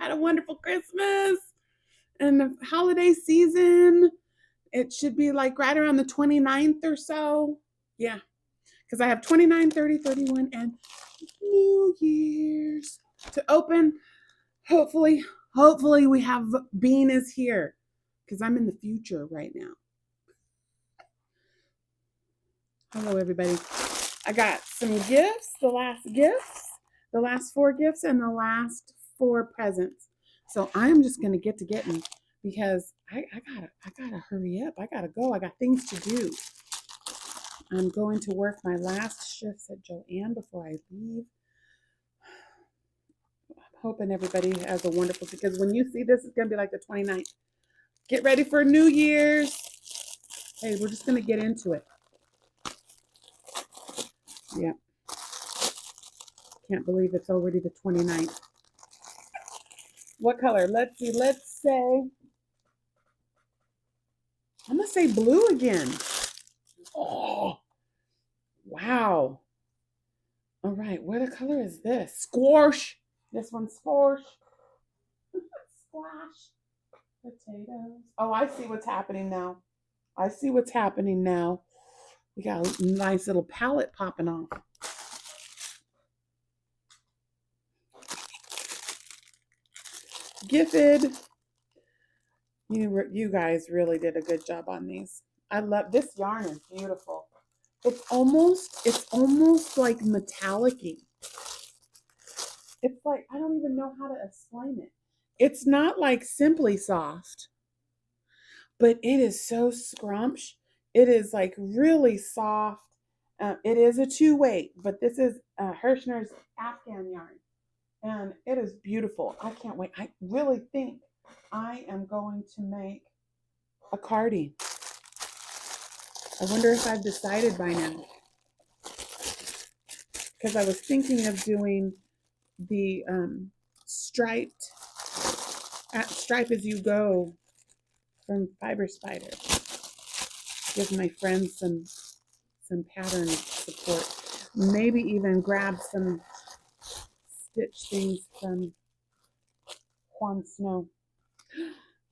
had a wonderful Christmas and the holiday season. It should be like right around the 29th or so. Yeah, because I have 29, 30, 31, and New Year's to open. Hopefully we have Bean is here because I'm in the future right now. Hello, everybody. I got some gifts, the last 4 gifts, and the last 4 presents. So I'm just gonna get to getting because I gotta hurry up. I gotta go. I got things to do. I'm going to work my last shifts at Joann before I leave. I'm hoping everybody has a wonderful, because when you see this, it's gonna be like the 29th. Get ready for New Year's. Hey, we're just gonna get into it. Yeah. Can't believe it's already the 29th. What color? Let's see. Let's say, I'm going to say blue again. Oh, wow. All right. What color is this? Squash. This one's squash. Squash. Potatoes. Oh, I see what's happening now. I see what's happening now. We got a nice little palette popping off. Gifted. You guys really did a good job on these. I love this yarn is beautiful. It's almost like metallic-y. It's like, I don't even know how to explain it. It's not like Simply Soft, but it is so scrumptious. It is like really soft. It is a 2-weight, but this is Hirschner's Afghan yarn, and it is beautiful. I can't wait. I really think I am going to make a cardi. I wonder if I've decided by now, because I was thinking of doing the striped Stripe As You Go from Fiber Spider. Give my friends some pattern support. Maybe even grab some stitch things from Juan Snow.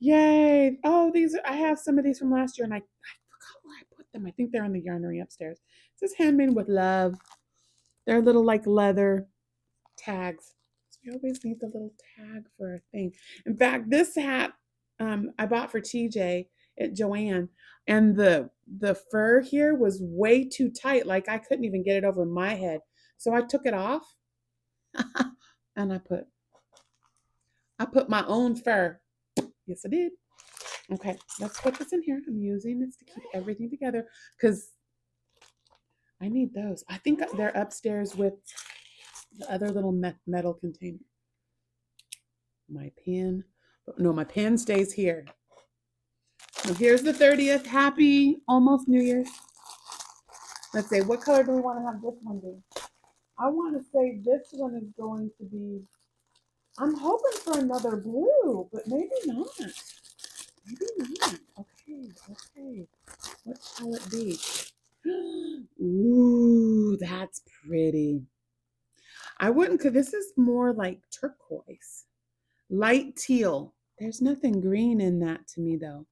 Yay! Oh, I have some of these from last year, and I forgot where I put them. I think they're in the yarnery upstairs. It says handmade with love. They're little like leather tags. We always need the little tag for a thing. In fact, this hat I bought for TJ at Joann, and the fur here was way too tight. Like I couldn't even get it over my head. So I took it off and I put my own fur. Yes, I did. Okay, let's put this in here. I'm using this to keep everything together because I need those. I think they're upstairs with the other little metal container. My pen. No, my pen stays here. So here's the 30th. Happy almost New Year's. Let's say, what color do we want to have this one be? I want to say this one is going to be, I'm hoping for another blue, but maybe not. Maybe not. Okay. What shall it be? Ooh, that's pretty. I wouldn't, because this is more like turquoise. Light teal. There's nothing green in that to me, though.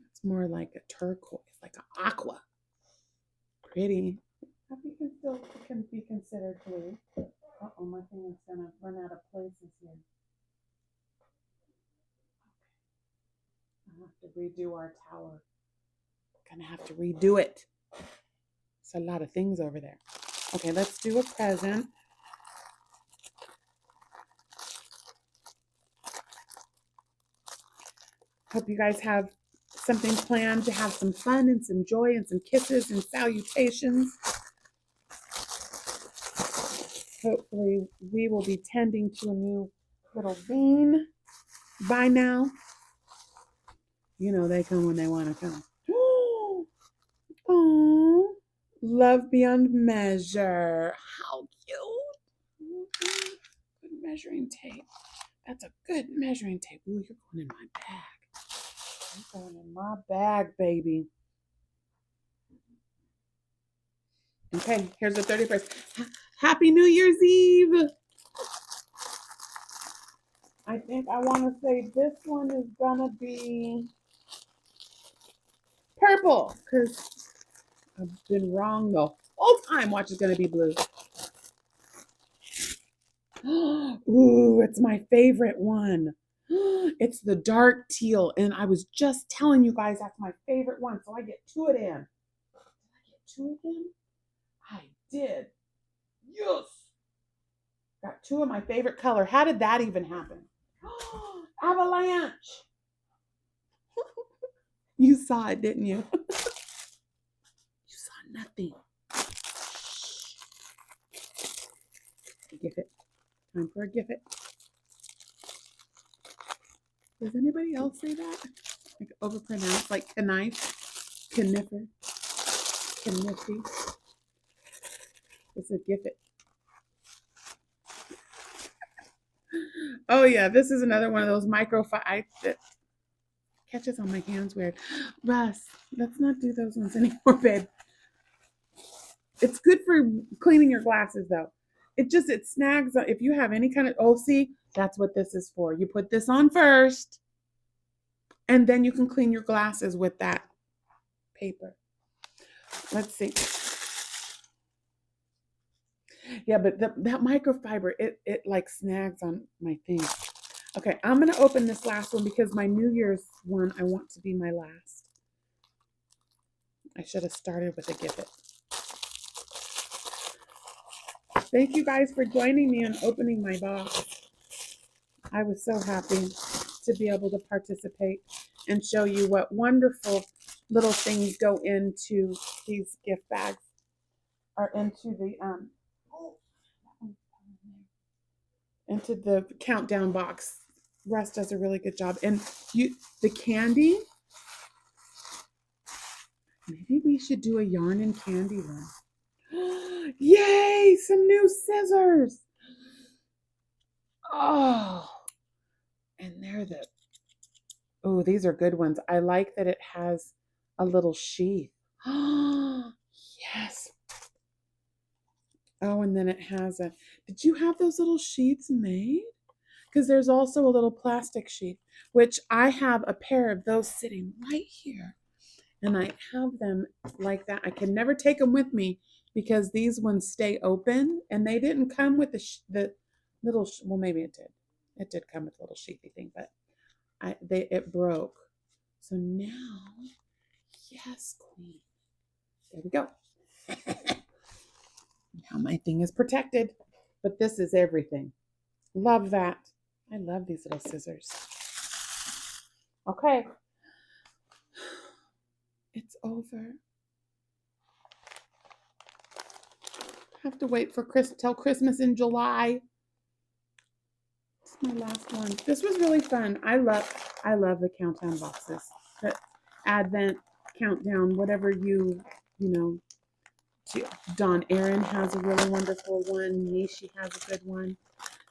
It's more like a turquoise, like an aqua. Pretty. I think it still can be considered blue. Uh-oh, my thing is going to run out of places here. I have to redo our tower. Gonna have to redo it. It's a lot of things over there. Okay, let's do a present. Hope you guys have something planned to have some fun and some joy and some kisses and salutations. Hopefully we will be tending to a new little bean by now. You know they come when they want to come. Oh, love beyond measure. How cute. Good measuring tape. That's a good measuring tape. Ooh, you're going in my bag. You're going in my bag, baby. Okay, here's the 31st. Happy New Year's Eve. I think I want to say this one is gonna be purple because I've been wrong the whole time. Watch, it's gonna be blue. Ooh, it's my favorite one. It's the dark teal, and I was just telling you guys that's my favorite one, so I get two it in. Did I get two again? I did. Yes. Got two of my favorite color. How did that even happen? Avalanche. You saw it, didn't you? You saw nothing. Give it. Time for a give it. Does anybody else say that? Like overpronounced, like knife, kniffer, kniffy. It's a give it. Oh yeah, this is another one of those microfiber that catches on my hands weird. Russ, let's not do those ones anymore, babe. It's good for cleaning your glasses though. It snags if you have any kind of, oh, see, that's what this is for. You put this on first, and then you can clean your glasses with that paper. Let's see. Yeah, but that microfiber, it like snags on my thing. Okay, I'm gonna open this last one because my New Year's one I want to be my last. I should have started with a give it. Thank you guys for joining me in opening my box. I was so happy to be able to participate and show you what wonderful little things go into these gift bags or into the countdown box. Russ does a really good job. And the candy, maybe we should do a yarn and candy one. Yay, some new scissors. Oh, and oh, these are good ones. I like that it has a little sheath. Yes. Oh, and then it has did you have those little sheaths made? Because there's also a little plastic sheath, which I have a pair of those sitting right here. And I have them like that. I can never take them with me because these ones stay open, and they didn't come with the little, well, maybe it did. It did come with a little sheathy thing, but it broke. So now, yes, queen. There we go. Now my thing is protected, but this is everything. Love that. I love these little scissors. Okay. It's over. Have to wait for till Christmas in July. It's my last one. This was really fun. I love the countdown boxes. The Advent countdown, whatever you know. Dawn Aaron has a really wonderful one. Nishi has a good one.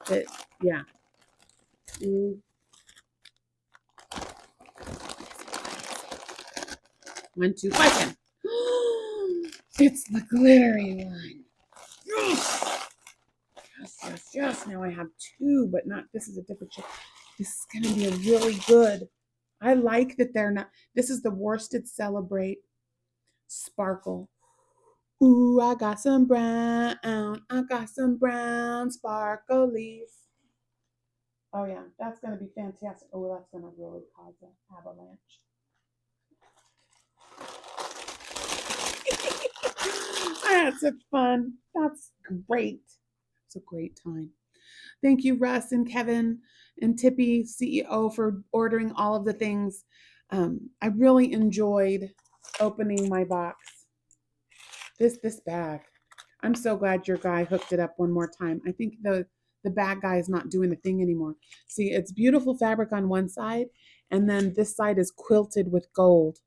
But yeah. One, two, five. It's the glittery one. Yes, yes, yes. Now I have two, but not, this is a different shape. This is going to be a really good. I like that they're not, this is the Worsted Celebrate Sparkle. Ooh, I got some brown sparklies. Oh yeah, that's going to be fantastic. Oh, that's going to really cause an avalanche. That's fun. That's great. It's a great time. Thank you, Russ and Kevin and Tippy, CEO, for ordering all of the things. I really enjoyed opening my box. This bag. I'm so glad your guy hooked it up one more time. I think the bag guy is not doing the thing anymore. See, it's beautiful fabric on one side, and then this side is quilted with gold.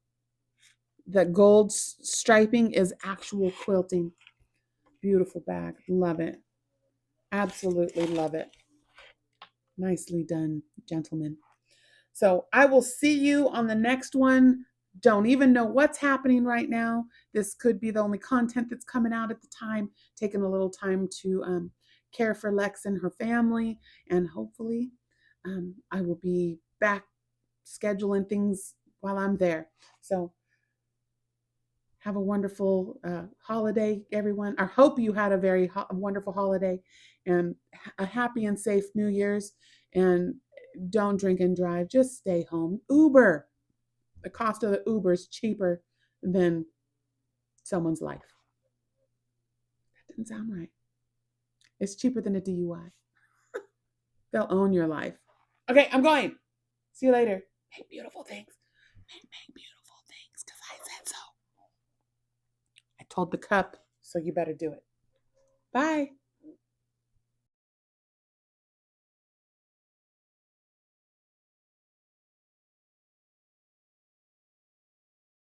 The gold striping is actual quilting. Beautiful bag. Love it. Absolutely love it. Nicely done, gentlemen. So I will see you on the next one. Don't even know what's happening right now. This could be the only content that's coming out at the time. Taking a little time to care for Lex and her family, and hopefully I will be back scheduling things while I'm there. So have a wonderful holiday, everyone. I hope you had a very wonderful holiday and a happy and safe New Year's. And don't drink and drive. Just stay home. Uber. The cost of the Uber is cheaper than someone's life. That didn't sound right. It's cheaper than a DUI. They'll own your life. Okay, I'm going. See you later. Make beautiful things. Make beautiful things because I said so. I told the cup, so you better do it. Bye.